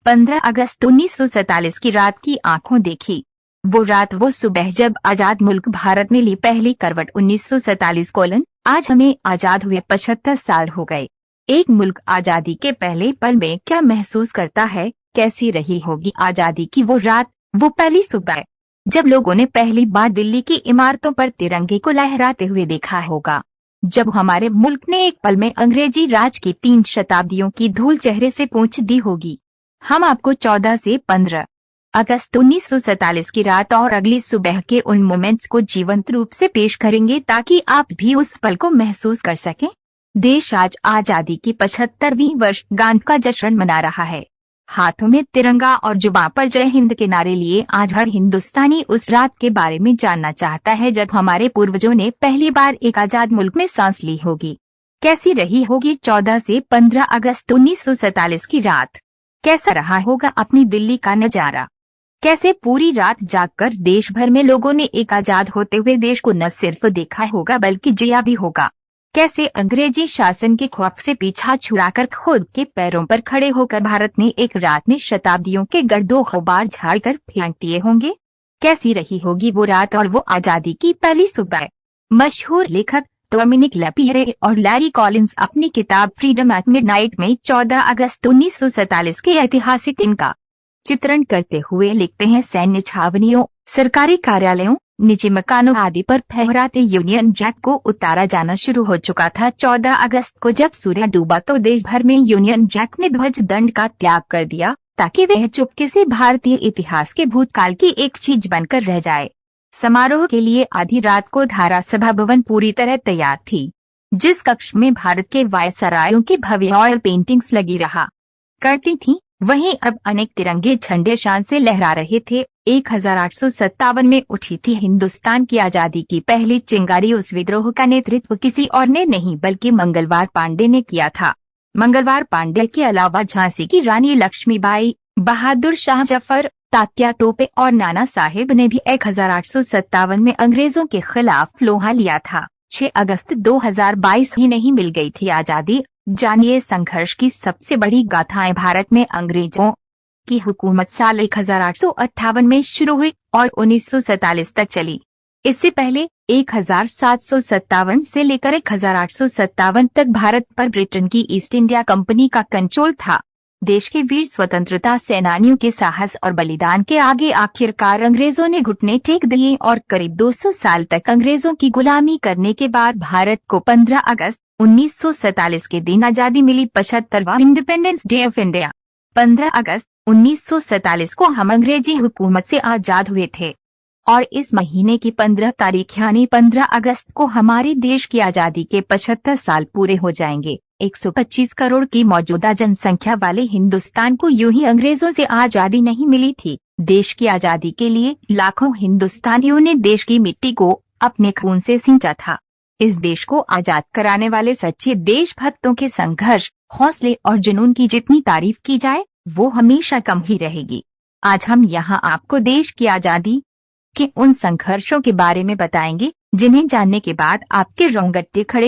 15 अगस्त 1947 की रात की आंखों देखी। वो रात, वो सुबह जब आजाद मुल्क भारत ने ली पहली करवट। 1947 आज हमें आजाद हुए 75 साल हो गए। एक मुल्क आजादी के पहले पल में क्या महसूस करता है? कैसी रही होगी आजादी की वो रात, वो पहली सुबह, जब लोगों ने पहली बार दिल्ली की इमारतों पर तिरंगे को लहराते हुए देखा होगा। जब हमारे मुल्क ने एक पल में अंग्रेजी राज की 3 शताब्दियों की धूल चेहरे से पोंछ दी होगी। हम आपको 14 से 15 अगस्त 1947 की रात और अगली सुबह के उन मोमेंट्स को जीवंत रूप से पेश करेंगे ताकि आप भी उस पल को महसूस कर सकें। देश आज आजादी की 75वीं वर्षगांठ का जश्न मना रहा है। हाथों में तिरंगा और जुबां पर जय हिंद के नारे लिए आज हर हिंदुस्तानी उस रात के बारे में जानना चाहता है जब हमारे पूर्वजों ने पहली बार एक आजाद मुल्क में सांस ली होगी। कैसी रही होगी 14 से 15 अगस्त 1947 की रात? कैसा रहा होगा अपनी दिल्ली का नजारा? कैसे पूरी रात जागकर देश भर में लोगों ने एक आजाद होते हुए देश को न सिर्फ देखा होगा बल्कि जिया भी होगा? कैसे अंग्रेजी शासन के खौफ से पीछा छुड़ाकर खुद के पैरों पर खड़े होकर भारत ने एक रात में शताब्दियों के गर्दो गुबार झाड़कर फेंक दिए होंगे? कैसी रही होगी वो रात और वो आजादी की पहली सुबह? मशहूर लेखक डोमिनिक लैपियरे और लैरी कॉलिंस अपनी किताब फ्रीडम एट मिडनाइट में 14 अगस्त 1947 के ऐतिहासिक दिन का चित्रण करते हुए लिखते हैं, सैन्य छावनियों, सरकारी कार्यालयों, निजी मकानों आदि पर फहराते यूनियन जैक को उतारा जाना शुरू हो चुका था। 14 अगस्त को जब सूर्य डूबा तो देश भर में यूनियन जैक ने ध्वज दंड का त्याग कर दिया ताकि वह चुपके से भारतीय इतिहास के भूतकाल की एक चीज बनकर रह जाए। समारोह के लिए आधी रात को धारा सभा भवन पूरी तरह तैयार थी, जिस कक्ष में भारत के वायसरायों की भव्य ऑयल पेंटिंग्स लगी रहा करती थीं, वहीं अब अनेक तिरंगे झंडे शान से लहरा रहे थे। 1857 में उठी थी हिंदुस्तान की आजादी की पहली चिंगारी। उस विद्रोह का नेतृत्व किसी और ने नहीं बल्कि मंगलवार पांडे ने किया था। मंगलवार पांडे के अलावा झांसी की रानी लक्ष्मीबाई, बहादुर शाह जफर, तात्या टोपे और नाना साहेब ने भी 1857 में अंग्रेजों के खिलाफ लोहा लिया था। 6 अगस्त 2022 ही नहीं मिल गई थी आजादी। जानिए संघर्ष की सबसे बड़ी गाथाएं। भारत में अंग्रेजों की हुकूमत साल 1858 में शुरू हुई और 1947 तक चली। इससे पहले 1757 से लेकर 1857 तक भारत पर ब्रिटेन की ईस्ट इंडिया कंपनी का कंट्रोल था। देश के वीर स्वतंत्रता सेनानियों के साहस और बलिदान के आगे आखिरकार अंग्रेजों ने घुटने टेक दिए और करीब 200 साल तक अंग्रेजों की गुलामी करने के बाद भारत को 15 अगस्त 1947 के दिन आजादी मिली। 75वां इंडिपेंडेंस डे ऑफ इंडिया। 15 अगस्त 1947 को हम अंग्रेजी हुकूमत से आजाद हुए थे और इस महीने की 15 तारीख यानी 15 अगस्त को हमारे देश की आजादी के 75 साल पूरे हो जाएंगे। 125 करोड़ की मौजूदा जनसंख्या वाले हिंदुस्तान को यूं ही अंग्रेजों से आजादी नहीं मिली थी। देश की आजादी के लिए लाखों हिंदुस्तानियों ने देश की मिट्टी को अपने खून से सींचा था। इस देश को आजाद कराने वाले सच्चे देशभक्तों के संघर्ष, हौसले और जुनून की जितनी तारीफ की जाए वो हमेशा कम ही रहेगी। आज हम यहाँ आपको देश की आजादी के उन संघर्षों के बारे में बताएंगे जिन्हें जानने के बाद आपके रोंगटे खड़े